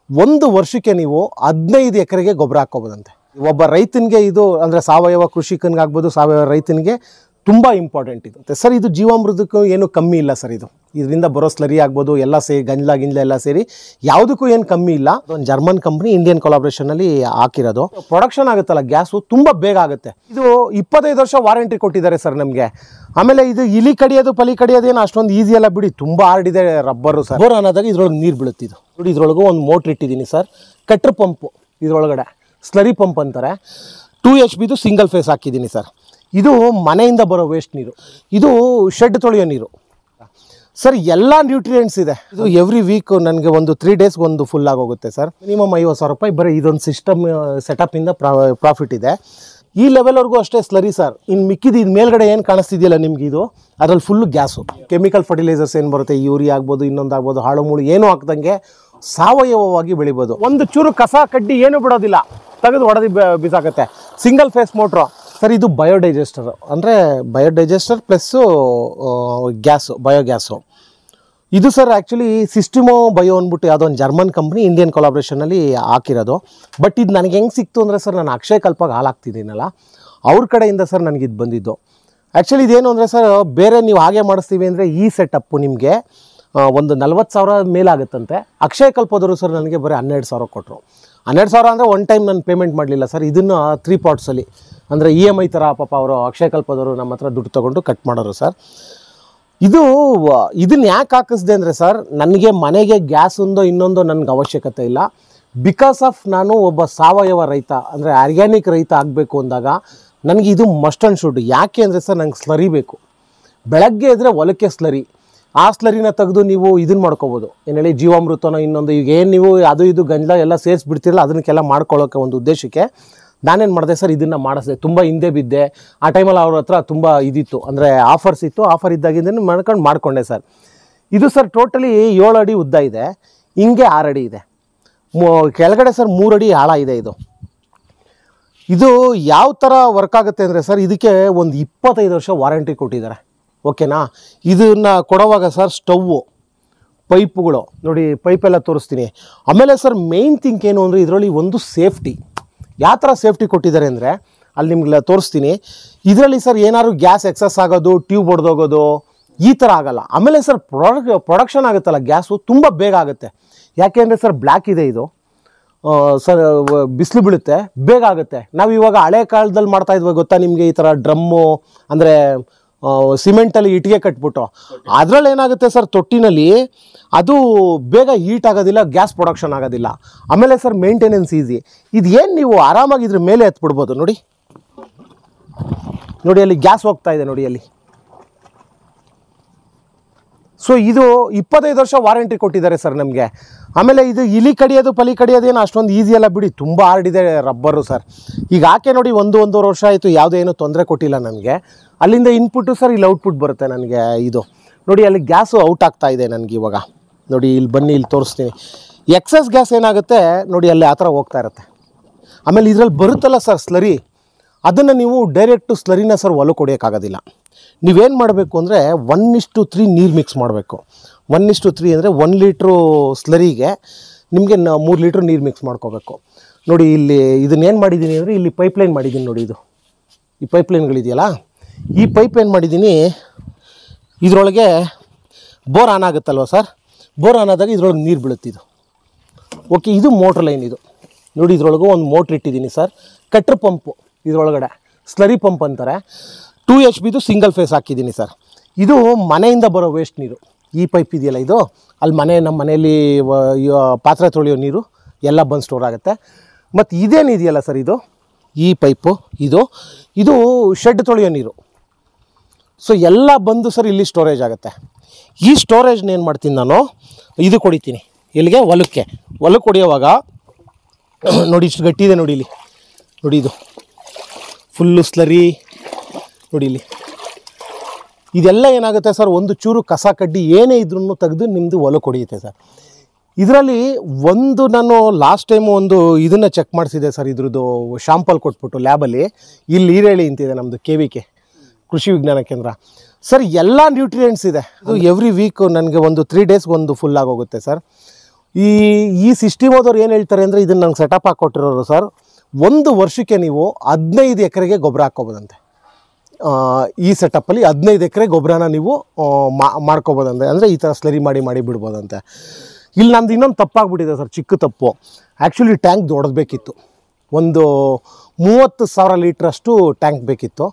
ಒಂದು ವರ್ಷಕ್ಕೆ ನೀವು 15 ಎಕರೆಗೆ ಗೊಬ್ಬರ ಹಾಕೋಬೋದಂತೆ. ಒಬ್ಬ ರೈತನಿಗೆ ಇದು ಅಂದರೆ ಸಾವಯವ ಕೃಷಿಕನಿಗೆ ಆಗ್ಬೋದು, ಸಾವಯವ ರೈತನಿಗೆ ತುಂಬ ಇಂಪಾರ್ಟೆಂಟ್ ಇರುತ್ತೆ ಸರ್. ಇದು ಜೀವಾಮೃತಕ್ಕೂ ಏನು ಕಮ್ಮಿ ಇಲ್ಲ ಸರ್. ಇದರಿಂದ ಬರೋ ಸ್ಲರಿ ಆಗ್ಬೋದು, ಎಲ್ಲ ಸೇರಿ ಗಿಂಜಲ ಎಲ್ಲ ಸೇರಿ ಯಾವುದಕ್ಕೂ ಏನು ಕಮ್ಮಿ ಇಲ್ಲ. ಒಂದು ಜರ್ಮನ್ ಕಂಪ್ನಿ ಇಂಡಿಯನ್ ಕೊಲಾಬ್ರೇಷನಲ್ಲಿ ಹಾಕಿರೋದು. ಪ್ರೊಡಕ್ಷನ್ ಆಗುತ್ತಲ್ಲ ಗ್ಯಾಸು ತುಂಬ ಬೇಗ ಆಗುತ್ತೆ. ಇದು 25 ವರ್ಷ ವಾರಂಟಿ ಕೊಟ್ಟಿದ್ದಾರೆ ಸರ್ ನಮಗೆ. ಆಮೇಲೆ ಇದು ಇಲಿ ಕಡಿಯೋದು ಪಲಿ ಕಡಿಯೋದೇನು ಅಷ್ಟೊಂದು ಈಸಿ ಅಲ್ಲ ಬಿಡಿ, ತುಂಬ ಹಾರ್ಡ್ ಇದೆ ರಬ್ಬರು ಸರ್. ಬೋರ್ ಅನ್ನೋದಾಗ ಇದ್ರೊಳಗೆ ನೀರು ಬೀಳುತ್ತಿದ್ದು ನೋಡಿ. ಇದ್ರೊಳಗೂ ಒಂದು ಮೋಟ್ರ್ ಇಟ್ಟಿದ್ದೀನಿ ಸರ್, ಕಟ್ರ್ ಪಂಪು ಇದರೊಳಗಡೆ ಸ್ಲರಿ ಪಂಪ್ ಅಂತಾರೆ. 2 HP ಸಿಂಗಲ್ ಫೇಸ್ ಹಾಕಿದ್ದೀನಿ ಸರ್. ಇದು ಮನೆಯಿಂದ ಬರೋ ವೇಸ್ಟ್ ನೀರು, ಇದು ಶೆಡ್ ತೊಳೆಯೋ ನೀರು ಸರ್. ಎಲ್ಲ ನ್ಯೂಟ್ರಿಯೆಂಟ್ಸ್ ಇದೆ. ಇದು ಎವ್ರಿ ವೀಕ್ ನನಗೆ ಒಂದು 3 ಡೇಸ್ಗೆ ಒಂದು ಫುಲ್ ಆಗೋಗುತ್ತೆ ಸರ್. ಮಿನಿಮಮ್ 50,000 ರೂಪಾಯಿ ಬರೀ ಇದೊಂದು ಸಿಸ್ಟಮ್ ಸೆಟಪಿಂದ ಪ್ರಾಫಿಟ್ ಇದೆ. ಈ ಲೆವೆಲ್ವರೆಗೂ ಅಷ್ಟೇ ಸ್ಲರಿ ಸರ್. ಇನ್ನು ಮಿಕ್ಕಿದ್ದು ಇದು ಮೇಲ್ಗಡೆ ಏನು ಕಾಣಿಸ್ತಿದೆಯಲ್ಲ ನಿಮ್ಗೆ, ಇದು ಅದರಲ್ಲಿ ಫುಲ್ಲು ಗ್ಯಾಸು. ಕೆಮಿಕಲ್ ಫರ್ಟಿಲೈಸರ್ಸ್ ಏನು ಬರುತ್ತೆ, ಯೂರಿಯಾ ಆಗ್ಬೋದು, ಇನ್ನೊಂದು ಆಗ್ಬೋದು, ಹಾಳು ಮೂಳು ಏನೂ ಹಾಕ್ದಂಗೆ ಸಾವಯವವಾಗಿ ಬೆಳಿಬೋದು. ಒಂದು ಚೂರು ಕಸ ಕಡ್ಡಿ ಏನೂ ಬಿಡೋದಿಲ್ಲ, ತೆಗೆದು ಹೊಡೆದು ಬಿಸಾಕತ್ತೆ. Single phase motor sir. ಇದು ಬಯೋಡೈಜೆಸ್ಟರ್ ಅಂದರೆ ಬಯೋಡೈಜೆಸ್ಟರ್ ಪ್ಲಸ್ಸು ಗ್ಯಾಸು, ಬಯೋಗ್ಯಾಸು. ಇದು ಸರ್ ಆ್ಯಕ್ಚುಲಿ ಸಿಸ್ಟಿಮೋ ಬಯೋ ಅಂದ್ಬಿಟ್ಟು ಯಾವುದೋ ಒಂದು ಜರ್ಮನ್ ಕಂಪ್ನಿ ಇಂಡಿಯನ್ ಕೊಲಾಬ್ರೇಷನಲ್ಲಿ ಹಾಕಿರೋದು. ಬಟ್ ಇದು ನನಗೆ ಹೆಂಗೆ ಸಿಕ್ತು ಅಂದರೆ ಸರ್, ನಾನು ಅಕ್ಷಯ ಕಲ್ಪಾಗ ಹಾಲು ಹಾಕ್ತಿದ್ದೀನಲ್ಲ, ಅವ್ರ ಕಡೆಯಿಂದ ಸರ್ ನನಗಿದು ಬಂದಿದ್ದು. ಆ್ಯಕ್ಚುಲಿ ಇದೇನು ಅಂದರೆ ಸರ್, ಬೇರೆ ನೀವು ಹಾಗೆ ಮಾಡಿಸ್ತೀವಿ ಅಂದರೆ ಈ ಸೆಟಪ್ಪು ನಿಮಗೆ ಒಂದು 40,000 ಮೇಲಾಗುತ್ತಂತೆ. ಅಕ್ಷಯ ಕಲ್ಪದವರು ಸರ್ ನನಗೆ ಬರೀ 12,000 ಕೊಟ್ಟರು. 12,000 ಅಂದರೆ ಒನ್ ಟೈಮ್ ನಾನು ಪೇಮೆಂಟ್ ಮಾಡಲಿಲ್ಲ ಸರ್. ಇದನ್ನು 3 ಪಾರ್ಟ್ಸಲ್ಲಿ ಅಂದರೆ EMI ಥರ ಪಾಪ ಅವರು ಅಕ್ಷಯ ಕಲ್ಪದವರು ನಮ್ಮ ಹತ್ರ ದುಡ್ಡು ತೊಗೊಂಡು ಕಟ್ ಮಾಡೋರು ಸರ್. ಇದನ್ನು ಯಾಕೆ ಹಾಕಿಸ್ದೆ ಅಂದರೆ ಸರ್, ನನಗೆ ಮನೆಗೆ ಗ್ಯಾಸ್ ಒಂದೋ ಇನ್ನೊಂದೋ ನನಗೆ ಅವಶ್ಯಕತೆ ಇಲ್ಲ. ಬಿಕಾಸ್ ಆಫ್ ನಾನು ಒಬ್ಬ ಸಾವಯವ ರೈತ ಅಂದರೆ ಆರ್ಗ್ಯಾನಿಕ್ ರೈತ ಆಗಬೇಕು ಅಂದಾಗ ನನಗೆ ಇದು ಮಸ್ಟ್ ಆ್ಯಂಡ್ ಶುಡ್. ಯಾಕೆ ಅಂದರೆ ಸರ್, ನಂಗೆ ಸ್ಲರಿ ಬೇಕು. ಬೆಳಗ್ಗೆ ಇದ್ದರೆ ಹೊಲಕ್ಕೆ ಸ್ಲರಿ, ಆ ಸ್ಲರಿನ ತೆಗೆದು ನೀವು ಇದನ್ನು ಮಾಡ್ಕೋಬೋದು, ಏನು ಹೇಳಿ ಜೀವಾಮೃತನೋ ಇನ್ನೊಂದು. ಈಗ ಏನು ನೀವು ಅದು ಇದು ಗಂಜಲ ಎಲ್ಲ ಸೇರಿಸ್ಬಿಡ್ತಿರಲ್ಲ, ಅದನ್ನೆಲ್ಲ ಮಾಡ್ಕೊಳ್ಳೋಕ್ಕೆ ಒಂದು ಉದ್ದೇಶಕ್ಕೆ ನಾನೇನು ಮಾಡಿದೆ ಸರ್, ಇದನ್ನು ಮಾಡಿಸಿದೆ. ತುಂಬ ಹಿಂದೆ ಬಿದ್ದೆ. ಆ ಟೈಮಲ್ಲಿ ಅವ್ರ ಹತ್ರ ತುಂಬ ಇದಿತ್ತು, ಅಂದರೆ ಆಫರ್ಸ್ ಇತ್ತು. ಆಫರ್ ಇದ್ದಾಗಿಂದ ಮಾಡಿಕೊಂಡೆ ಸರ್. ಇದು ಸರ್ ಟೋಟಲಿ 7 ಅಡಿ ಉದ್ದ ಇದೆ, ಹಿಂಗೆ 6 ಅಡಿ ಇದೆ. ಕೆಳಗಡೆ ಸರ್ 3 ಅಡಿ ಆಳ ಇದೆ. ಇದು ಯಾವ ಥರ ವರ್ಕ್ ಆಗುತ್ತೆ ಅಂದರೆ ಸರ್, ಇದಕ್ಕೆ ಒಂದು 25 ವರ್ಷ ವಾರಂಟಿ ಕೊಟ್ಟಿದ್ದಾರೆ. ಓಕೆನಾ. ಇದನ್ನು ಕೊಡುವಾಗ ಸರ್ ಸ್ಟವ್ವು, ಪೈಪುಗಳು ನೋಡಿ, ಪೈಪೆಲ್ಲ ತೋರಿಸ್ತೀನಿ. ಆಮೇಲೆ ಸರ್ ಮೇಯ್ನ್ ಥಿಂಕ್ ಏನು ಅಂದರೆ ಇದರಲ್ಲಿ ಒಂದು ಸೇಫ್ಟಿ. ಯಾವ ಥರ ಸೇಫ್ಟಿ ಕೊಟ್ಟಿದ್ದಾರೆ ಅಂದರೆ ಅಲ್ಲಿ ನಿಮ್ಗೆಲ್ಲ ತೋರಿಸ್ತೀನಿ. ಇದರಲ್ಲಿ ಸರ್ ಏನಾದ್ರು ಗ್ಯಾಸ್ ಎಕ್ಸಸ್ ಆಗೋದು, ಟ್ಯೂಬ್ ಹೊಡೆದೋಗೋದು ಈ ಥರ ಆಗೋಲ್ಲ. ಆಮೇಲೆ ಸರ್ ಪ್ರೊಡಕ್ಷನ್ ಆಗುತ್ತಲ್ಲ ಗ್ಯಾಸು ತುಂಬ ಬೇಗ ಆಗುತ್ತೆ. ಯಾಕೆ ಅಂದರೆ ಸರ್ ಬ್ಲ್ಯಾಕ್ ಇದೆ ಇದು ಸರ್, ಬಿಸಿಲು ಬೀಳುತ್ತೆ, ಬೇಗ ಆಗುತ್ತೆ. ನಾವು ಇವಾಗ ಹಳೆ ಕಾಲದಲ್ಲಿ ಮಾಡ್ತಾಯಿದ್ವಿ ಗೊತ್ತಾ ನಿಮಗೆ, ಈ ಥರ ಡ್ರಮ್ಮು ಅಂದರೆ ಸಿಮೆಂಟಲ್ಲಿ ಇಟ್ಟಿಗೆ ಕಟ್ಬಿಟ್ಟು ಅದರಲ್ಲಿ ಏನಾಗುತ್ತೆ ಸರ್, ತೊಟ್ಟಿನಲ್ಲಿ ಅದು ಬೇಗ ಹೀಟ್ ಆಗೋದಿಲ್ಲ, ಗ್ಯಾಸ್ ಪ್ರೊಡಕ್ಷನ್ ಆಗೋದಿಲ್ಲ. ಆಮೇಲೆ ಸರ್ ಮೇಂಟೆನೆನ್ಸ್ ಈಸಿ. ಇದು ಏನು ನೀವು ಆರಾಮಾಗಿ ಇದ್ರ ಮೇಲೆ ಎತ್ಬಿಡ್ಬೋದು. ನೋಡಿ ನೋಡಿ ಅಲ್ಲಿ ಗ್ಯಾಸ್ ಹೋಗ್ತಾ ಇದೆ ನೋಡಿ ಅಲ್ಲಿ. ಸೊ ಇದು 25 ವರ್ಷ ವಾರಂಟಿ ಕೊಟ್ಟಿದ್ದಾರೆ ಸರ್ ನಮಗೆ. ಆಮೇಲೆ ಇದು ಇಲಿ ಕಡಿಯೋದು ಪಲಿ ಕಡಿಯೋದೇನು ಅಷ್ಟೊಂದು ಈಸಿ ಅಲ್ಲ ಬಿಡಿ, ತುಂಬ ಹಾರ್ಡ್ ಇದೆ ರಬ್ಬರು ಸರ್. ಈಗ ಆಕೆ ನೋಡಿ 1-1.5 ವರ್ಷ ಆಯಿತು, ಯಾವುದೇ ಏನೂ ತೊಂದರೆ ಕೊಟ್ಟಿಲ್ಲ ನನಗೆ. ಅಲ್ಲಿಂದ ಇನ್ಪುಟ್ಟು ಸರ್ ಇಲ್ಲಿ ಔಟ್ಪುಟ್ ಬರುತ್ತೆ ನನಗೆ. ಇದು ನೋಡಿ ಅಲ್ಲಿ ಗ್ಯಾಸು ಔಟ್ ಆಗ್ತಾ ಇದೆ ನನಗೆ ಇವಾಗ. ನೋಡಿ ಇಲ್ಲಿ ಬನ್ನಿ, ಇಲ್ಲಿ ತೋರಿಸ್ತೀನಿ. ಎಕ್ಸಸ್ ಗ್ಯಾಸ್ ಏನಾಗುತ್ತೆ ನೋಡಿ ಅಲ್ಲಿ ಆ ಥರ ಹೋಗ್ತಾ ಇರುತ್ತೆ. ಆಮೇಲೆ ಇದರಲ್ಲಿ ಬರುತ್ತಲ್ಲ ಸರ್ ಸ್ಲರಿ, ಅದನ್ನು ನೀವು ಡೈರೆಕ್ಟು ಸ್ಲರಿನ ಸರ್ ಹೊಲಕ್ಕೆ ಹೊಡೆಯೋಕ್ಕಾಗೋದಿಲ್ಲ. ನೀವೇನು ಮಾಡಬೇಕು ಅಂದರೆ 1:3 ನೀರು ಮಿಕ್ಸ್ ಮಾಡಬೇಕು. 1:3 ಅಂದರೆ 1 ಲೀಟ್ರು ಸ್ಲರಿಗೆ ನಿಮಗೆ 3 ಲೀಟ್ರ್ ನೀರು ಮಿಕ್ಸ್ ಮಾಡ್ಕೋಬೇಕು. ನೋಡಿ ಇಲ್ಲಿ ಇದನ್ನೇನು ಮಾಡಿದ್ದೀನಿ ಅಂದರೆ ಇಲ್ಲಿ ಪೈಪ್ಲೈನ್ ಮಾಡಿದ್ದೀನಿ ನೋಡಿ. ಇದು ಈ ಪೈಪ್ಲೈನ್ಗಳಿದೆಯಲ್ಲ, ಈ ಪೈಪ್ ಏನು ಮಾಡಿದ್ದೀನಿ, ಇದರೊಳಗೆ ಬೋರ್ ಆನ್ ಆಗುತ್ತಲ್ವ ಸರ್, ಬೋರ್ ಆನ್ ಆದಾಗ ಇದ್ರೊಳಗೆ ನೀರು ಬೀಳುತ್ತಿದ್ದು. ಓಕೆ, ಇದು ಮೋಟ್ರ್ ಲೈನ್. ಇದು ನೋಡಿ ಇದ್ರೊಳಗೂ ಒಂದು ಮೋಟ್ರ್ ಇಟ್ಟಿದ್ದೀನಿ ಸರ್, ಕಟ್ರ್ ಪಂಪು ಇದರೊಳಗಡೆ ಸ್ಲರಿ ಪಂಪ್ ಅಂತಾರೆ. 2 HP ಸಿಂಗಲ್ ಫೇಸ್ ಹಾಕಿದ್ದೀನಿ ಸರ್. ಇದು ಮನೆಯಿಂದ ಬರೋ ವೇಸ್ಟ್ ನೀರು. ಈ ಪೈಪ್ ಇದೆಯಲ್ಲ ಇದು, ಅಲ್ಲಿ ನಮ್ಮ ಮನೆಯಲ್ಲಿ ಪಾತ್ರೆ ತೊಳೆಯೋ ನೀರು ಎಲ್ಲ ಬಂದು ಸ್ಟೋರ್ ಆಗುತ್ತೆ. ಮತ್ತು ಇದೇನಿದೆಯಲ್ಲ ಸರ್, ಇದು ಈ ಪೈಪು ಇದು ಶೆಡ್ ತೊಳೆಯೋ ನೀರು. ಸೊ ಎಲ್ಲ ಬಂದು ಸರ್ ಇಲ್ಲಿ ಸ್ಟೋರೇಜ್ ಆಗುತ್ತೆ. ಈ ಸ್ಟೋರೇಜ್ನ ಏನು ಮಾಡ್ತೀನಿ ನಾನು, ಇದು ಕೊಡಿತೀನಿ ಇಲ್ಲಿಗೆ ಹೊಲಕ್ಕೆ ಹೊಡೆಯೋವಾಗ ನೋಡಿ ಇಷ್ಟು ಗಟ್ಟಿ ಇದೆ ನೋಡಿ ಇಲ್ಲಿ. ನೋಡಿ ಇದು ಫುಲ್ಲು ಸ್ಲರಿ ನೋಡಿ ಇಲ್ಲಿ. ಇದೆಲ್ಲ ಏನಾಗುತ್ತೆ ಸರ್, ಒಂದು ಚೂರು ಕಸ ಕಡ್ಡಿ ಏನೇ ಇದ್ರೂ ತೆಗೆದು ನಿಮ್ಮದು ಹೊಲಕ್ಕೆ ಹೊಡೆಯುತ್ತೆ ಸರ್. ಇದರಲ್ಲಿ ನಾನು ಲಾಸ್ಟ್ ಟೈಮು ಒಂದು ಇದನ್ನು ಚೆಕ್ ಮಾಡಿಸಿದೆ ಸರ್, ಇದ್ರದ್ದು ಶಾಂಪಲ್ ಕೊಟ್ಬಿಟ್ಟು ಲ್ಯಾಬಲ್ಲಿ. ಇಲ್ಲಿ ಈರೇಳಿ ಅಂತಿದೆ ನಮ್ಮದು KVK ಕೃಷಿ ವಿಜ್ಞಾನ ಕೇಂದ್ರ ಸರ್. ಎಲ್ಲ ನ್ಯೂಟ್ರಿಯೆಂಟ್ಸ್ ಇದೆ. ಇದು ಎವ್ರಿ ವೀಕ್ ನನಗೆ ಒಂದು 3 ಡೇಸ್ಗೆ ಒಂದು ಫುಲ್ ಆಗೋಗುತ್ತೆ ಸರ್. ಈ ಸಿಸ್ಟಮೋದವ್ರು ಏನು ಹೇಳ್ತಾರೆ ಅಂದರೆ ಇದನ್ನು ನಂಗೆ ಸೆಟಪ್ ಹಾಕ್ಕೊಟ್ಟಿರೋರು ಸರ್, 1 ವರ್ಷಕ್ಕೆ ನೀವು 15 ಎಕರೆಗೆ ಗೊಬ್ಬರ ಹಾಕ್ಕೋಬೋದಂತೆ. ಈ ಸೆಟಪ್ಪಲ್ಲಿ 15 ಎಕರೆ ಗೊಬ್ಬರನ ನೀವು ಮಾಡ್ಕೋಬೋದಂತೆ. ಅಂದರೆ ಈ ಥರ ಸ್ಲರಿ ಮಾಡಿ ಬಿಡ್ಬೋದಂತೆ. ಇಲ್ಲಿ ನಂದು ಇನ್ನೊಂದು ತಪ್ಪಾಗ್ಬಿಟ್ಟಿದೆ ಸರ್, ಚಿಕ್ಕ ತಪ್ಪು. ಆ್ಯಕ್ಚುಲಿ ಟ್ಯಾಂಕ್ ದೊಡ್ಡದು ಬೇಕಿತ್ತು, ಒಂದು 30,000 ಲೀಟ್ರಷ್ಟು ಟ್ಯಾಂಕ್ ಬೇಕಿತ್ತು.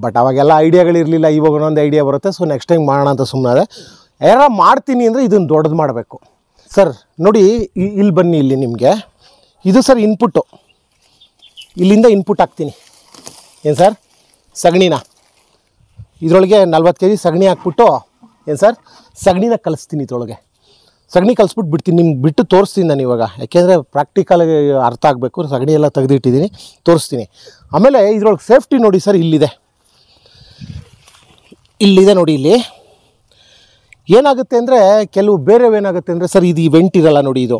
ಬಟ್ ಅವಾಗೆಲ್ಲ ಐಡಿಯಾಗಳಿರಲಿಲ್ಲ. ಇವಾಗ ಒಂದೊಂದು ಐಡಿಯಾ ಬರುತ್ತೆ. ಸೊ ನೆಕ್ಸ್ಟ್ ಟೈಮ್ ಮಾಡೋಣ ಅಂತ ಸುಮ್ಮನೆ ಯಾರ ಮಾಡ್ತೀನಿ ಅಂದರೆ ಇದನ್ನು ದೊಡ್ಡದು ಮಾಡಬೇಕು ಸರ್. ನೋಡಿ ಇಲ್ಲಿ ಬನ್ನಿ, ಇಲ್ಲಿ ನಿಮಗೆ ಇದು ಸರ್ ಇನ್ಪುಟ್ಟು. ಇಲ್ಲಿಂದ ಇನ್ಪುಟ್ ಹಾಕ್ತೀನಿ. ಏನು ಸರ್, ಸಗಣಿನ ಇದರೊಳಗೆ 40 kg ಸಗಣಿ ಹಾಕ್ಬಿಟ್ಟು ಏನು ಸರ್ ಸಗಣಿನ ಕಲಿಸ್ತೀನಿ. ಇದರೊಳಗೆ ಸಗಣಿ ಕಲಿಸ್ಬಿಟ್ಟು ಬಿಡ್ತೀನಿ. ನಿಮ್ಗೆ ಬಿಟ್ಟು ತೋರಿಸ್ತೀನಿ ನಾನು ಇವಾಗ, ಯಾಕೆಂದರೆ ಪ್ರಾಕ್ಟಿಕಲಾಗಿ ಅರ್ಥ ಆಗಬೇಕು. ಸಗಣಿ ಎಲ್ಲ ತೆಗೆದಿಟ್ಟಿದ್ದೀನಿ, ತೋರಿಸ್ತೀನಿ. ಆಮೇಲೆ ಇದ್ರೊಳಗೆ ಸೇಫ್ಟಿ ನೋಡಿ ಸರ್, ಇಲ್ಲಿದೆ ನೋಡಿ. ಇಲ್ಲಿ ಏನಾಗುತ್ತೆ ಅಂದರೆ ಕೆಲವು ಬೇರೆವೇನಾಗುತ್ತೆ ಅಂದರೆ ಸರ್, ಇದು ವೆಂಟ್ ಇರಲ್ಲ ನೋಡಿ. ಇದು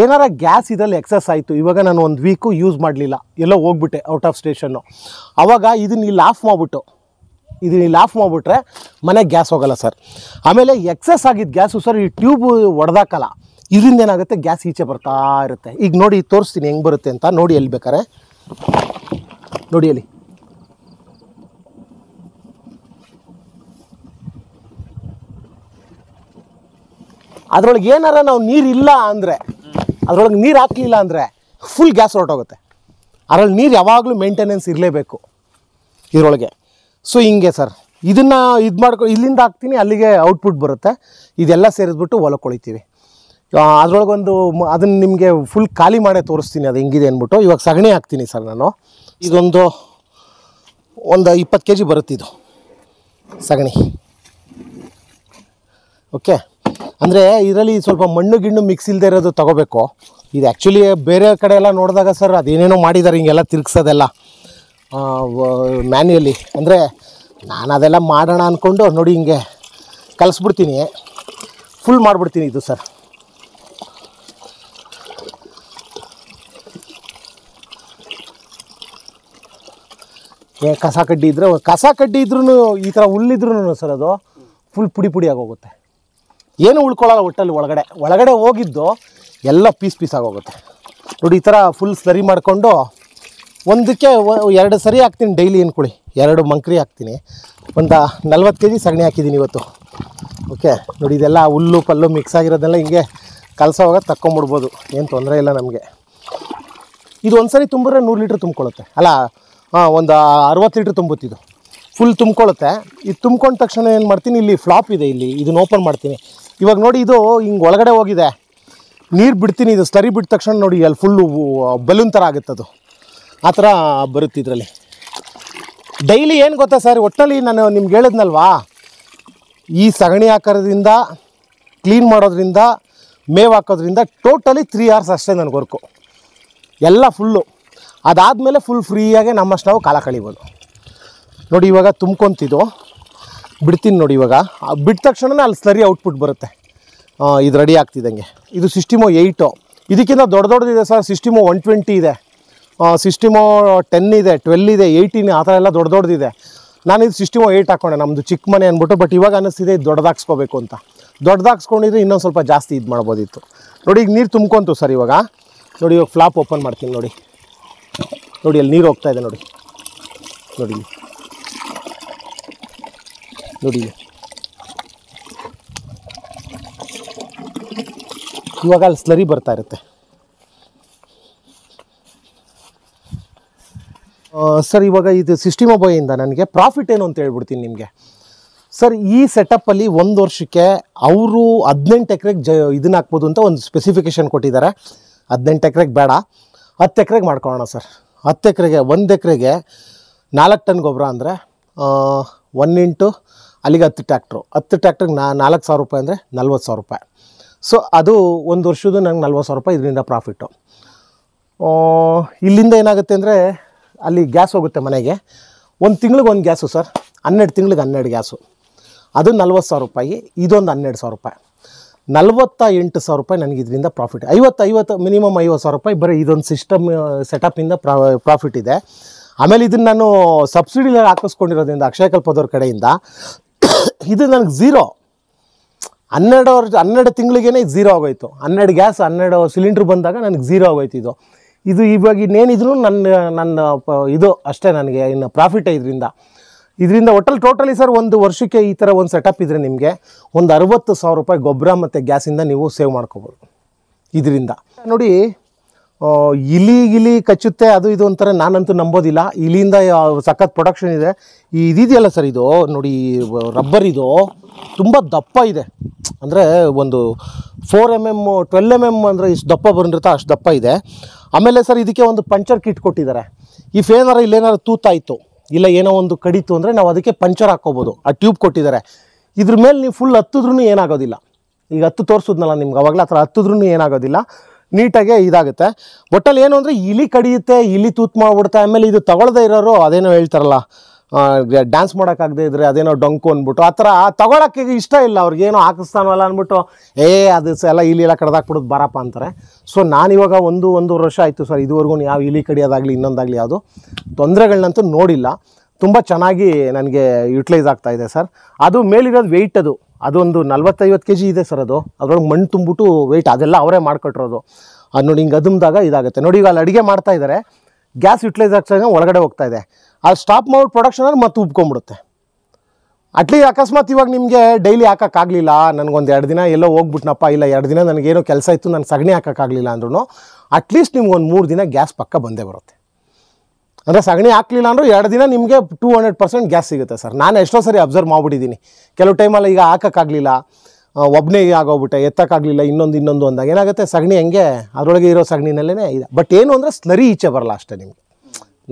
ಏನಾರ ಗ್ಯಾಸ್ ಇದರಲ್ಲಿ ಎಕ್ಸಸ್ ಆಯಿತು. ಇವಾಗ ನಾನು 1 ವೀಕು ಯೂಸ್ ಮಾಡಲಿಲ್ಲ, ಎಲ್ಲೋ ಹೋಗ್ಬಿಟ್ಟೆ ಔಟ್ ಆಫ್ ಸ್ಟೇಷನ್ನು. ಆವಾಗ ಇದನ್ನ ಇಲ್ಲಿ ಆಫ್ ಮಾಡಿಬಿಟ್ರೆ ಮನೆಗೆ ಗ್ಯಾಸ್ ಹೋಗಲ್ಲ ಸರ್. ಆಮೇಲೆ ಎಕ್ಸಸ್ ಆಗಿದ್ದ ಗ್ಯಾಸು ಸರ್ ಈ ಟ್ಯೂಬ್ ಒಡೆದಾಕಲ್ಲ. ಇದರಿಂದ ಏನಾಗುತ್ತೆ, ಗ್ಯಾಸ್ ಈಚೆ ಬರ್ತಾ ಇರುತ್ತೆ. ಈಗ ನೋಡಿ ತೋರಿಸ್ತೀನಿ ಹೆಂಗೆ ಬರುತ್ತೆ ಅಂತ. ನೋಡಿ ಎಲ್ಲಿ ಬೇಕಾರೆ ನೋಡಿ, ಅಲ್ಲಿ ಅದರೊಳಗೆ ಏನಾರ ನಾವು ನೀರಿಲ್ಲ ಅಂದರೆ, ಅದರೊಳಗೆ ನೀರು ಹಾಕಲಿಲ್ಲ ಅಂದರೆ ಫುಲ್ ಗ್ಯಾಸ್ ಹೊರಟೋಗುತ್ತೆ. ಅದರಲ್ಲಿ ನೀರು ಯಾವಾಗಲೂ ಮೇಂಟೆನೆನ್ಸ್ ಇರಲೇಬೇಕು ಇದರೊಳಗೆ. ಸೊ ಹಿಂಗೆ ಸರ್, ಇದನ್ನು ಇಲ್ಲಿಂದ ಹಾಕ್ತೀನಿ, ಅಲ್ಲಿಗೆ ಔಟ್ಪುಟ್ ಬರುತ್ತೆ. ಇದೆಲ್ಲ ಸೇರಿಸ್ಬಿಟ್ಟು ಹೊಲಕ್ಕೆ ಹೊಳಿತೀವಿ. ಅದರೊಳಗೊಂದು ಅದನ್ನು ನಿಮಗೆ ಫುಲ್ ಖಾಲಿ ಮಾಡೇ ತೋರಿಸ್ತೀನಿ ಅದು ಹೆಂಗಿದೆ ಅಂದ್ಬಿಟ್ಟು. ಇವಾಗ ಸಗಣಿ ಹಾಕ್ತೀನಿ ಸರ್ ನಾನು. ಇದೊಂದು 20 kg ಬರುತ್ತೆ ಇದು ಸಗಣಿ. ಓಕೆ, ಅಂದರೆ ಇದರಲ್ಲಿ ಸ್ವಲ್ಪ ಮಣ್ಣು ಗಿಣ್ಣು ಮಿಕ್ಸ್ ಇಲ್ಲದೆ ಇರೋದು ತೊಗೋಬೇಕು. ಇದು ಆ್ಯಕ್ಚುಲಿ ಬೇರೆ ಕಡೆ ಎಲ್ಲ ನೋಡಿದಾಗ ಸರ್ ಅದೇನೇನೋ ಮಾಡಿದ್ದಾರೆ, ಹಿಂಗೆಲ್ಲ ತಿರ್ಗ್ಸೋದೆಲ್ಲ ಮ್ಯಾನ್ಯಲಿ. ಅಂದರೆ ನಾನು ಅದೆಲ್ಲ ಮಾಡೋಣ ಅಂದ್ಕೊಂಡು ನೋಡಿ ಹಿಂಗೆ ಕಲಿಸ್ಬಿಡ್ತೀನಿ, ಫುಲ್ ಮಾಡಿಬಿಡ್ತೀನಿ ಇದು ಸರ್. ಕಸ ಕಡ್ಡಿ ಇದ್ರೂ ಈ ಥರ ಹುಲ್ಲಿದ್ರೂ ಸರ್ ಅದು ಫುಲ್ ಪುಡಿ ಆಗೋಗುತ್ತೆ. ಏನು ಉಳ್ಕೊಳ್ಳಲ್ಲ ಒಟ್ಟಲ್ಲಿ. ಒಳಗಡೆ ಹೋಗಿದ್ದು ಎಲ್ಲ ಪೀಸ್ ಆಗೋಗುತ್ತೆ ನೋಡಿ. ಈ ಥರ ಫುಲ್ ಸರಿ ಮಾಡಿಕೊಂಡು ಒಂದಕ್ಕೆ 2 ಸರಿ ಹಾಕ್ತೀನಿ ಡೈಲಿ ಅಂದ್ಕೊಳ್ಳಿ. 2 ಮಂಕ್ರಿ ಹಾಕ್ತೀನಿ. ಒಂದು 40 kg ಸಗಣಿ ಹಾಕಿದ್ದೀನಿ ಇವತ್ತು. ಓಕೆ ನೋಡಿ, ಇದೆಲ್ಲ ಹುಲ್ಲು ಪಲ್ಲು ಮಿಕ್ಸ್ ಆಗಿರೋದೆಲ್ಲ ಹಿಂಗೆ ಕಲಸೋವಾಗ ತಕ್ಕೊಂಬಿಡ್ಬೋದು, ಏನು ತೊಂದರೆ ಇಲ್ಲ ನಮಗೆ. ಇದು ಒಂದು ಸರಿ ತುಂಬಿದ್ರೆ 100 ಲೀಟ್ರ್ ತುಂಬ್ಕೊಳ್ಳುತ್ತೆ. ಅಲ್ಲ, ಒಂದು 60 ಲೀಟ್ರ್ ತುಂಬುತ್ತೆ. ಇದು ಫುಲ್ ತುಂಬ್ಕೊಳ್ಳುತ್ತೆ. ಇದು ತುಂಬ್ಕೊಂಡ ತಕ್ಷಣ ಏನು ಮಾಡ್ತೀನಿ, ಇಲ್ಲಿ ಫ್ಲಾಪ್ ಇದೆ, ಇಲ್ಲಿ ಇದನ್ನು ಓಪನ್ ಮಾಡ್ತೀನಿ. ಇವಾಗ ನೋಡಿ ಇದು ಹಿಂಗೆ ಒಳಗಡೆ ಹೋಗಿದೆ, ನೀರು ಬಿಡ್ತೀನಿ. ಇದು ಸ್ಲರಿ ಬಿಟ್ಟ ತಕ್ಷಣ ನೋಡಿ ಅಲ್ಲಿ ಫುಲ್ಲು ಬಲೂನ್ ಥರ ಆಗುತ್ತೆ, ಅದು ಆ ಥರ ಬರುತ್ತೆ ಇದರಲ್ಲಿ. ಡೈಲಿ ಏನು ಗೊತ್ತಾ ಸರ್, ಒಟ್ಟಲ್ಲಿ ನಾನು ನಿಮ್ಗೆ ಹೇಳಿದ್ನಲ್ವಾ, ಈ ಸಗಣಿ ಹಾಕೋದ್ರಿಂದ, ಕ್ಲೀನ್ ಮಾಡೋದ್ರಿಂದ, ಮೇವು ಹಾಕೋದ್ರಿಂದ ಟೋಟಲಿ 3 hours ಅಷ್ಟೇ ನನಗೆ ವರ್ಕು ಎಲ್ಲ ಫುಲ್ಲು. ಅದಾದಮೇಲೆ ಫುಲ್ ಫ್ರೀಯಾಗೆ ನಮ್ಮಷ್ಟು ನಾವು ಕಾಲ ಕಳಿಬೋದು ನೋಡಿ. ಇವಾಗ ತುಂಬ್ಕೊತಿದ್ದು ಬಿಡ್ತೀನಿ ನೋಡಿ. ಇವಾಗ ಬಿಟ್ಟ ತಕ್ಷಣ ಅಲ್ಲಿ ಸ್ಲರಿ ಔಟ್ಪುಟ್ ಬರುತ್ತೆ. ಇದು ರೆಡಿ ಆಗ್ತಿದ್ದಂಗೆ. ಇದು ಸಿಸ್ಟಿಮೋ 8. ಇದಕ್ಕಿಂತ ದೊಡ್ಡದಿದೆ ಸರ್. ಸಿಸ್ಟಿಮೋ 120 ಇದೆ, ಸಿಸ್ಟಿಮೋ 10 ಇದೆ, 12 ಇದೆ, 18 ಆ ಥರ ಎಲ್ಲ ದೊಡ್ಡದಿದೆ. ನಾನು ಇದು ಸಿಸ್ಟಿಮೋ 8 ಹಾಕ್ಕೊಂಡೆ, ನಮ್ಮದು ಚಿಕ್ಕ ಮನೆ ಅಂದ್ಬಿಟ್ಟು. ಬಟ್ ಇವಾಗ ಅನ್ನಿಸ್ತಿದೆ ಇದು ದೊಡ್ಡದಾಗಿಸ್ಕೋಬೇಕು ಅಂತ. ದೊಡ್ಡದಾಗಿಸ್ಕೊಂಡಿದ್ರೆ ಇನ್ನೊಂದು ಸ್ವಲ್ಪ ಜಾಸ್ತಿ ಇದು ಮಾಡ್ಬೋದಿತ್ತು ನೋಡಿ. ಈಗ ನೀರು ತುಂಬ್ಕೊಂತು ಸರ್. ಇವಾಗ ನೋಡಿ, ಇವಾಗ ಫ್ಲಾಪ್ ಓಪನ್ ಮಾಡ್ತೀನಿ ನೋಡಿ. ಅಲ್ಲಿ ನೀರು ಹೋಗ್ತಾ ಇದೆ ನೋಡಿ. ಇವಾಗ ಅಲ್ಲಿ ಸ್ಲರಿ ಬರ್ತಾ ಇರುತ್ತೆ ಸರ್. ಇವಾಗ ಇದು ಸಿಸ್ಟಿಮೋ ಬಾಯಿಂದ ನನಗೆ ಪ್ರಾಫಿಟ್ ಏನು ಅಂತ ಹೇಳ್ಬಿಡ್ತೀನಿ ನಿಮಗೆ ಸರ್. ಈ ಸೆಟಪ್ಪಲ್ಲಿ 1 ವರ್ಷಕ್ಕೆ ಅವರು 18 ಎಕರೆಗೆ ಇದನ್ನ ಹಾಕ್ಬೋದು ಅಂತ ಒಂದು ಸ್ಪೆಸಿಫಿಕೇಷನ್ ಕೊಟ್ಟಿದ್ದಾರೆ. 18 ಎಕರೆಗೆ ಬೇಡ, 10 ಎಕರೆಗೆ ಮಾಡ್ಕೊಳ್ಳೋಣ ಸರ್. 10 ಎಕರೆಗೆ 1 ಎಕರೆಗೆ 4 ಟನ್ ಗೊಬ್ಬರ ಅಂದರೆ 1 ಇಂಟು ಅಲ್ಲಿಗೆ 10 ಟ್ರ್ಯಾಕ್ಟ್ರು. 10 ಟ್ರ್ಯಾಕ್ಟ್ರಿಗೆ 4,000 ರೂಪಾಯಿ ಅಂದರೆ 40,000 ರೂಪಾಯಿ. ಸೊ ಅದು 1 ವರ್ಷದ್ದು ನಂಗೆ 40,000 ರೂಪಾಯಿ ಇದರಿಂದ ಪ್ರಾಫಿಟ್ಟು. ಇಲ್ಲಿಂದ ಏನಾಗುತ್ತೆ ಅಂದರೆ ಅಲ್ಲಿ ಗ್ಯಾಸ್ ಹೋಗುತ್ತೆ ಮನೆಗೆ. 1 ತಿಂಗ್ಳಿಗೆ 1 ಗ್ಯಾಸು ಸರ್. 12 ತಿಂಗ್ಳಿಗೆ 12 ಗ್ಯಾಸು. ಅದು 40,000 ರೂಪಾಯಿ. ಇದೊಂದು 12,000 ರೂಪಾಯಿ. 48,000 ರೂಪಾಯಿ ನನಗೆ ಇದರಿಂದ ಪ್ರಾಫಿಟ್. 50 ಮಿನಿಮಮ್ 50,000 ರೂಪಾಯಿ ಬರೀ ಇದೊಂದು ಸಿಸ್ಟಮ್ ಸೆಟಪ್ಪಿಂದ ಪ್ರಾಫಿಟ್ ಇದೆ. ಆಮೇಲೆ ಇದನ್ನು ನಾನು ಸಬ್ಸಿಡಿಲಿ ಹಾಕಿಸ್ಕೊಂಡಿರೋದ್ರಿಂದ ಅಕ್ಷಯ ಕಲ್ಪದವ್ರ ಕಡೆಯಿಂದ ಇದು ನನಗೆ ಝೀರೋ. 12 ತಿಂಗಳಿಗೇ ಇದು ಝೀರೋ ಆಗೋಯ್ತು. 12 ಗ್ಯಾಸ್ 12 ಸಿಲಿಂಡ್ರ್ ಬಂದಾಗ ನನಗೆ ಝೀರೋ ಆಗೋಯ್ತು ಇದು ಇವಾಗ ಇನ್ನೇನಿದ್ರು ನನ್ನ ಇದು ಅಷ್ಟೇ, ನನಗೆ ಇನ್ನು ಪ್ರಾಫಿಟೇ ಇದರಿಂದ ಟೋಟಲಿ ಸರ್ ಒಂದು ವರ್ಷಕ್ಕೆ ಈ ಥರ ಒಂದು ಸೆಟಪ್ ಇದ್ದರೆ ನಿಮಗೆ ಒಂದು 60,000 ರೂಪಾಯಿ ಗೊಬ್ಬರ ಮತ್ತು ಗ್ಯಾಸಿಂದ ನೀವು ಸೇವ್ ಮಾಡ್ಕೋಬೋದು ಇದರಿಂದ. ನೋಡಿ ಇಲಿ ಕಚ್ಚುತ್ತೆ ಅದು ಇದು ಅಂತಾರೆ, ನಾನಂತೂ ನಂಬೋದಿಲ್ಲ. ಇಲಿಯಿಂದ ಸಖತ್ ಪ್ರೊಡಕ್ಷನ್ ಇದೆ. ಇದೆಯಲ್ಲ ಸರ್, ಇದು ನೋಡಿ ರಬ್ಬರ್ ಇದು ತುಂಬ ದಪ್ಪ ಇದೆ, ಅಂದರೆ ಒಂದು 4 mm 12 mm ಅಂದರೆ ಇಷ್ಟು ದಪ್ಪ ಬಂದಿರುತ್ತೆ, ಅಷ್ಟು ದಪ್ಪ ಇದೆ. ಆಮೇಲೆ ಸರ್ ಇದಕ್ಕೆ ಒಂದು ಪಂಚರ್ ಕಿಟ್ ಕೊಟ್ಟಿದ್ದಾರೆ. ಇಲ್ಲೇನಾರು ತೂತಾಯಿತು ಇಲ್ಲ ಏನೋ ಒಂದು ಕಡಿತು ಅಂದರೆ ನಾವು ಅದಕ್ಕೆ ಪಂಚರ್ ಹಾಕ್ಕೋಬೋದು, ಆ ಟ್ಯೂಬ್ ಕೊಟ್ಟಿದ್ದಾರೆ. ಇದ್ರ ಮೇಲೆ ನೀವು ಫುಲ್ ಹತ್ತಿದ್ರೂ ಏನಾಗೋದಿಲ್ಲ. ಈಗ ತೋರಿಸಿದ್ನಲ್ಲ ನಿಮ್ಗೆ ಅವಾಗಲೇ ಆ ಥರ ಹತ್ತಿದ್ರೂ ಏನಾಗೋದಿಲ್ಲ, ನೀಟಾಗೆ ಇದಾಗುತ್ತೆ. ಒಟ್ಟಲ್ಲಿ ಏನು ಅಂದರೆ ಇಲಿ ಕಡಿಯುತ್ತೆ, ಇಲಿ ತೂತು ಮಾಡಿಬಿಡುತ್ತೆ. ಆಮೇಲೆ ಇದು ತಗೊಳ್ಳದೇ ಇರೋರು ಅದೇನೋ ಹೇಳ್ತಾರಲ್ಲ, ಡ್ಯಾನ್ಸ್ ಮಾಡೋಕ್ಕಾಗದೇ ಇದ್ದರೆ ಅದೇನೋ ಡೊಂಕು ಅಂದ್ಬಿಟ್ಟು ಆ ಥರ ತಗೊಳಕ್ಕೆ ಇಷ್ಟ ಇಲ್ಲ ಅವ್ರಿಗೇನೋ ಹಾಕಿಸ್ತಾನಲ್ಲ ಅಂದ್ಬಿಟ್ಟು ಅದು ಎಲ್ಲ ಇಲಿ ಎಲ್ಲ ಕಡ್ದಾಕ್ಬಿಡೋದು ಬಾರಪ್ಪ ಅಂತಾರೆ. ಸೊ ನಾನಿವಾಗ ಒಂದೂವರೆ ವರ್ಷ ಆಯಿತು ಸರ್, ಇದುವರೆಗೂ ಯಾವ ಇಲಿ ಕಡಿಯೋದಾಗಲಿ ಇನ್ನೊಂದಾಗಲಿ ಯಾವುದು ತೊಂದರೆಗಳನ್ನಂತೂ ನೋಡಿಲ್ಲ. ತುಂಬ ಚೆನ್ನಾಗಿ ನನಗೆ ಯುಟಿಲೈಸ್ ಆಗ್ತಾಯಿದೆ ಸರ್. ಅದು ಮೇಲಿರೋದು ವೆಯ್ಟ್ ಅದೊಂದು 40-50 kg ಇದೆ ಸರ್. ಅದ್ರೊಳಗೆ ಮಣ್ಣು ತುಂಬಿಟ್ಟು ವೆಯ್ಟ್ ಅದೆಲ್ಲ ಅವರೇ ಮಾಡಿಕೊಟ್ಟಿರೋದು. ಅದು ನೋಡಿ ಹಿಂಗೆ ಅದುಮ್ದಾಗ ಇದಾಗುತ್ತೆ. ನೋಡಿ ಈಗ ಅಲ್ಲಿ ಅಡುಗೆ ಮಾಡ್ತಾ ಇದ್ದಾರೆ, ಗ್ಯಾಸ್ ಯುಟಿಲೈಸ್ ಆಗ್ತಾ ಒಳಗಡೆ ಹೋಗ್ತಾ ಇದೆ. ಅದು ಸ್ಟಾಪ್ ಮಾಡಿ ಪ್ರೊಡಕ್ಷನಲ್ಲಿ ಮತ್ತೆ ಉಬ್ಕೊಂಡ್ಬಿಡುತ್ತೆ. ಅಕಸ್ಮಾತ್ ಇವಾಗ ನಿಮಗೆ ಡೈಲಿ ಹಾಕೋಕ್ಕಾಗಲಿಲ್ಲ, ನನಗೊಂದು 2 ದಿನ ಎಲ್ಲೋ ಹೋಗ್ಬಿಟ್ನಪ್ಪ, ಇಲ್ಲ 2 ದಿನ ನನಗೇನೋ ಕೆಲಸ ಇತ್ತು, ನನಗೆ ಸಗಣಿ ಹಾಕೋಕ್ಕಾಗಲಿಲ್ಲ ಅಂದ್ರೂ ಅಟ್ಲೀಸ್ಟ್ ನಿಮ್ಗೊಂದು 3 ದಿನ ಗ್ಯಾಸ್ ಪಕ್ಕ ಬಂದೇ ಬರುತ್ತೆ. ಅಂದರೆ ಸಗಣಿ ಹಾಕಲಿಲ್ಲ ಅಂದರೂ 2 ದಿನ ನಿಮಗೆ 200% ಗ್ಯಾಸ್ ಸಿಗುತ್ತೆ ಸರ್. ನಾನು ಎಷ್ಟೋ ಸರಿ ಅಬ್ಸರ್ವ್ ಮಾಡಿಬಿಟ್ಟಿದ್ದೀನಿ. ಕೆಲವು ಟೈಮಲ್ಲಿ ಈಗ ಹಾಕೋಕ್ಕಾಗಲಿಲ್ಲ, ಒಬ್ಬನೇ ಆಗೋಗ್ಬಿಟ್ಟೆ, ಎತ್ತಕ್ಕಾಗಲಿಲ್ಲ, ಇನ್ನೊಂದು ಅಂದಾಗ ಏನಾಗುತ್ತೆ, ಸಗಣಿ ಹಂಗೆ ಅದರೊಳಗೆ ಇರೋ ಸಗಣಿನಲ್ಲೇ ಇದೆ. ಬಟ್ ಏನು ಅಂದರೆ ಸ್ಲರಿ ಈಚೆ ಬರಲ್ಲ ಅಷ್ಟೇ. ನಿಮಗೆ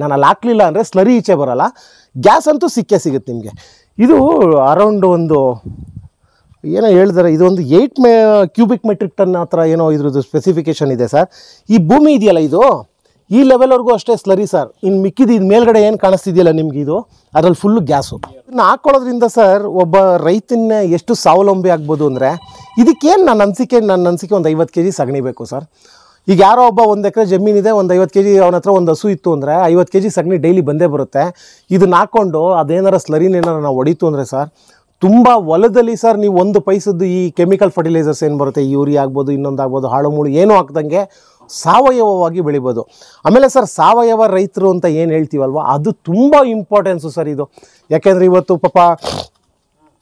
ನಾನು ಅಲ್ಲಿ ಹಾಕಲಿಲ್ಲ ಅಂದರೆ ಸ್ಲರಿ ಈಚೆ ಬರಲ್ಲ, ಗ್ಯಾಸ್ ಅಂತೂ ಸಿಗುತ್ತೆ ನಿಮಗೆ. ಇದು ಅರೌಂಡ್ ಒಂದು ಏನೋ ಹೇಳಿದಾರೆ, ಇದು ಒಂದು 8 ಕ್ಯೂಬಿಕ್ ಮೆಟ್ರಿಕ್ ಟನ್ ಆ ಥರ ಏನೋ ಇದ್ರದ್ದು ಸ್ಪೆಸಿಫಿಕೇಷನ್ ಇದೆ ಸರ್. ಈ ಭೂಮಿ ಇದೆಯಲ್ಲ, ಇದು ಈ ಲೆವೆಲ್ವರೆಗೂ ಅಷ್ಟೇ ಸ್ಲರಿ ಸರ್. ಇನ್ನು ಮಿಕ್ಕಿದ್ದು ಇದು ಮೇಲ್ಗಡೆ ಏನು ಕಾಣಿಸ್ತಿದೆಯಲ್ಲ ನಿಮ್ಗೆ, ಇದು ಅದರಲ್ಲಿ ಫುಲ್ಲು ಗ್ಯಾಸು. ಇದನ್ನು ಹಾಕ್ಕೊಳ್ಳೋದ್ರಿಂದ ಸರ್ ಒಬ್ಬ ರೈತನ ಎಷ್ಟು ಸ್ವಾವಲಂಬಿ ಆಗ್ಬೋದು ಅಂದರೆ, ಇದಕ್ಕೇನು ನನ್ನ ಅನಿಸಿಕೆ ಒಂದು 50 kg ಸಗಣಿ ಬೇಕು ಸರ್. ಈಗ ಯಾರೋ ಒಬ್ಬ 1 ಎಕರೆ ಜಮೀನಿದೆ, ಒಂದು 50 kg ಅವನ ಹತ್ರ ಒಂದು ಹಸು ಇತ್ತು ಅಂದರೆ 50 kg ಸಗಣಿ ಡೈಲಿ ಬಂದೇ ಬರುತ್ತೆ. ಇದನ್ನ ಹಾಕ್ಕೊಂಡು ಅದೇನಾರ ಸ್ಲರಿನೇನಾರ ನಾವು ಹೊಡಿತು ಅಂದರೆ ಸರ್, ತುಂಬ ಹೊಲದಲ್ಲಿ ಸರ್ ನೀವು 1 ಪೈಸದ್ದು ಈ ಕೆಮಿಕಲ್ ಫರ್ಟಿಲೈಸರ್ಸ್ ಏನು ಬರುತ್ತೆ, ಯೂರಿಯಾ ಆಗ್ಬೋದು, ಇನ್ನೊಂದಾಗ್ಬೋದು, ಹಾಳು ಮೂಳು ಏನೂ ಹಾಕ್ದಂಗೆ ಸಾವಯವವಾಗಿ ಬೆಳಿಬೋದು. ಆಮೇಲೆ ಸರ್ ಸಾವಯವ ರೈತರು ಅಂತ ಏನು ಹೇಳ್ತೀವಲ್ವ, ಅದು ತುಂಬ ಇಂಪಾರ್ಟೆನ್ಸು ಸರ್ ಇದು. ಯಾಕೆಂದರೆ ಇವತ್ತು ಪಾಪ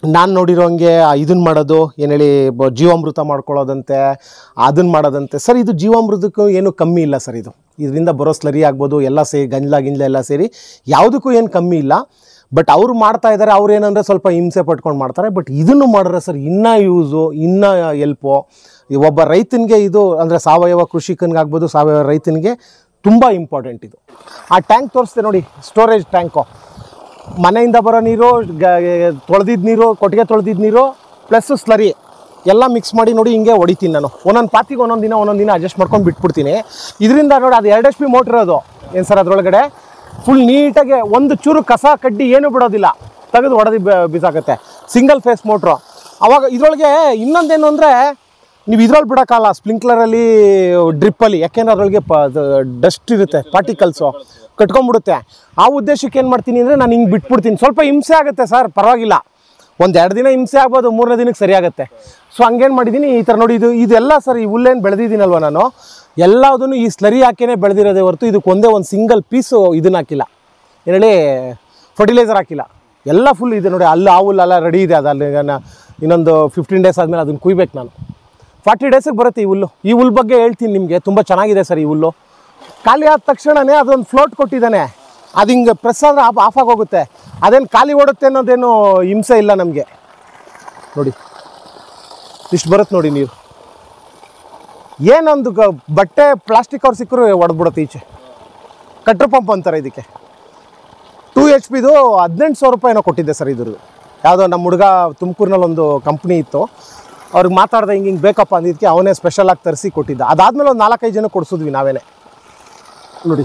ನಾನು ನೋಡಿರೋ ಹಂಗೆ ಇದನ್ನು ಮಾಡೋದು ಏನು ಹೇಳಿ, ಜೀವಾಮೃತ ಮಾಡ್ಕೊಳ್ಳೋದಂತೆ, ಅದನ್ನು ಮಾಡೋದಂತೆ ಸರ್. ಇದು ಜೀವಾಮೃತಕ್ಕೂ ಏನೂ ಕಮ್ಮಿ ಇಲ್ಲ ಸರ್. ಇದರಿಂದ ಬರೋ ಸ್ಲರಿ ಆಗ್ಬೋದು, ಎಲ್ಲ ಸೇರಿ ಗಿಂಜಲ ಎಲ್ಲ ಸೇರಿ ಯಾವುದಕ್ಕೂ ಏನು ಕಮ್ಮಿ ಇಲ್ಲ. ಬಟ್ ಅವರು ಮಾಡ್ತಾ ಇದ್ದಾರೆ, ಅವ್ರು ಏನಂದರೆ ಸ್ವಲ್ಪ ಹಿಂಸೆ ಪಟ್ಕೊಂಡು ಮಾಡ್ತಾರೆ. ಬಟ್ ಇದನ್ನು ಮಾಡಿದ್ರೆ ಸರ್ ಇನ್ನೂ ಯೂಸು, ಇನ್ನೂ ಎಲ್ಪು. ಒಬ್ಬ ರೈತನಿಗೆ ಇದು ಅಂದರೆ ಸಾವಯವ ಕೃಷಿಕನಿಗಾಗ್ಬೋದು, ಸಾವಯವ ರೈತನಿಗೆ ತುಂಬ ಇಂಪಾರ್ಟೆಂಟ್ ಇದು. ಆ ಟ್ಯಾಂಕ್ ತೋರಿಸ್ತೆ ನೋಡಿ, ಸ್ಟೋರೇಜ್ ಟ್ಯಾಂಕು. ಮನೆಯಿಂದ ಬರೋ ನೀರು, ತೊಳೆದಿದ್ದ ನೀರು, ಕೊಟ್ಟಿಗೆ ತೊಳೆದಿದ್ದ ನೀರು ಪ್ಲಸ್ ಸ್ಲರಿ ಎಲ್ಲ ಮಿಕ್ಸ್ ಮಾಡಿ ನೋಡಿ ಹಿಂಗೆ ಹೊಡಿತೀನಿ ನಾನು. ಒಂದೊಂದು ಪಾತಿಗೆ ಒಂದೊಂದು ದಿನ ಅಡ್ಜಸ್ಟ್ ಮಾಡ್ಕೊಂಡು ಬಿಟ್ಬಿಡ್ತೀನಿ. ಇದರಿಂದ ನೋಡಿ ಅದು 2 HP ಮೋಟ್ರ್ ಅದು ಏನು ಸರ್, ಅದರೊಳಗಡೆ ಫುಲ್ ನೀಟಾಗಿ ಒಂದು ಚೂರು ಕಸ ಕಡ್ಡಿ ಏನೂ ಬಿಡೋದಿಲ್ಲ, ತೆಗೆದು ಹೊಡೆದು ಬಿಸಾಕತ್ತೆ. Single phase motor. ಆವಾಗ ಇದರೊಳಗೆ ಇನ್ನೊಂದೇನು ಅಂದರೆ, ನೀವು ಇದ್ರೊಳಗೆ ಬಿಡೋಕ್ಕಲ್ಲ ಸ್ಪ್ರಿಂಕ್ಲರಲ್ಲಿ, ಡ್ರಿಪ್ಪಲ್ಲಿ, ಯಾಕೆಂದ್ರೆ ಅದರೊಳಗೆ ಡಸ್ಟ್ ಇರುತ್ತೆ, ಪಾರ್ಟಿಕಲ್ಸು ಕಟ್ಕೊಂಡ್ಬಿಡುತ್ತೆ. ಆ ಉದ್ದೇಶಕ್ಕೆ ಏನು ಮಾಡ್ತೀನಿ ಅಂದರೆ ನಾನು ಹಿಂಗೆ ಬಿಟ್ಬಿಡ್ತೀನಿ. ಸ್ವಲ್ಪ ಹಿಂಸೆ ಆಗುತ್ತೆ ಸರ್, ಪರವಾಗಿಲ್ಲ, 1-2 ದಿನ ಹಿಂಸೆ ಆಗ್ಬೋದು, 3ನೇ ದಿನಕ್ಕೆ ಸರಿಯಾಗುತ್ತೆ. ಸೊ ಹಂಗೇನು ಮಾಡಿದ್ದೀನಿ ಈ ಥರ ನೋಡಿ. ಇದೆಲ್ಲ ಸರ್ ಈ ಹುಲ್ಲೇನು ಬೆಳೆದಿದ್ದೀನಲ್ವ ನಾನು, ಎಲ್ಲದನ್ನು ಈ ಸ್ಲರಿ ಹಾಕಿನೇ ಬೆಳೆದಿರೋದೇ ಹೊರತು ಇದಕ್ಕೆ ಒಂದು ಸಿಂಗಲ್ ಪೀಸು ಇದನ್ನು ಹಾಕಿಲ್ಲ, ಏನೇಳಿ ಫರ್ಟಿಲೈಸರ್ ಹಾಕಿಲ್ಲ. ಎಲ್ಲ ಫುಲ್ ಇದೆ ನೋಡಿ. ಅಲ್ಲಿ ಆ ಹುಲ್ಲೆಲ್ಲ ರೆಡಿ ಇದೆ. ಅಲ್ಲಿ ಇನ್ನೊಂದು 15 days ಆದಮೇಲೆ ಅದನ್ನು ಕುಯ್ಬೇಕು ನಾನು. 40 daysಗೆ ಬರುತ್ತೆ ಈ ಹುಲ್ಲು. ಈ ಹುಲ್ಲು ಬಗ್ಗೆ ಹೇಳ್ತೀನಿ ನಿಮಗೆ, ತುಂಬ ಚೆನ್ನಾಗಿದೆ ಸರ್ ಈ ಹುಲ್ಲು. ಖಾಲಿ ಆದ ತಕ್ಷಣವೇ ಅದೊಂದು ಫ್ಲೋಟ್ ಕೊಟ್ಟಿದ್ದಾನೆ, ಅದು ಹಿಂಗೆ ಪ್ರೆಸ್ ಆದರೆ ಆಫ್ ಆಗೋಗುತ್ತೆ. ಅದೇನು ಖಾಲಿ ಓಡುತ್ತೆ ಅನ್ನೋದೇನು ಹಿಂಸೆ ಇಲ್ಲ ನಮಗೆ. ನೋಡಿ ಇಷ್ಟು ಬರುತ್ತೆ ನೋಡಿ ನೀರು. ಏನೊಂದು ಬಟ್ಟೆ ಪ್ಲಾಸ್ಟಿಕ್ ಅವ್ರು ಸಿಕ್ಕರು ಹೊಡೆದ್ಬಿಡುತ್ತೆ ಈಚೆ. ಕಟ್ರ್ ಪಂಪ್ ಅಂತಾರೆ ಇದಕ್ಕೆ. 2 HP 18,000 ರೂಪಾಯಿನೋ ಕೊಟ್ಟಿದ್ದೆ ಸರ್ ಇದ್ರದ್ದು. ಯಾವುದೋ ನಮ್ಮ ಹುಡುಗ ತುಮಕೂರಿನಲ್ಲಿ ಒಂದು ಕಂಪ್ನಿ ಇತ್ತು, ಅವ್ರಿಗೆ ಮಾತಾಡ್ದೆ ಹಿಂಗೆ ಬೇಕಪ್ಪ ಅಂದಿದ್ದಕ್ಕೆ ಅವನೇ ಸ್ಪೆಷಲಾಗಿ ತರಿಸಿ ಕೊಟ್ಟಿದ್ದ. ಅದಾದಮೇಲೆ ಒಂದು 4-5 ಜನ ಕೊಡಿಸಿದ್ವಿ ನಾವೇನೆ ನೋಡಿ.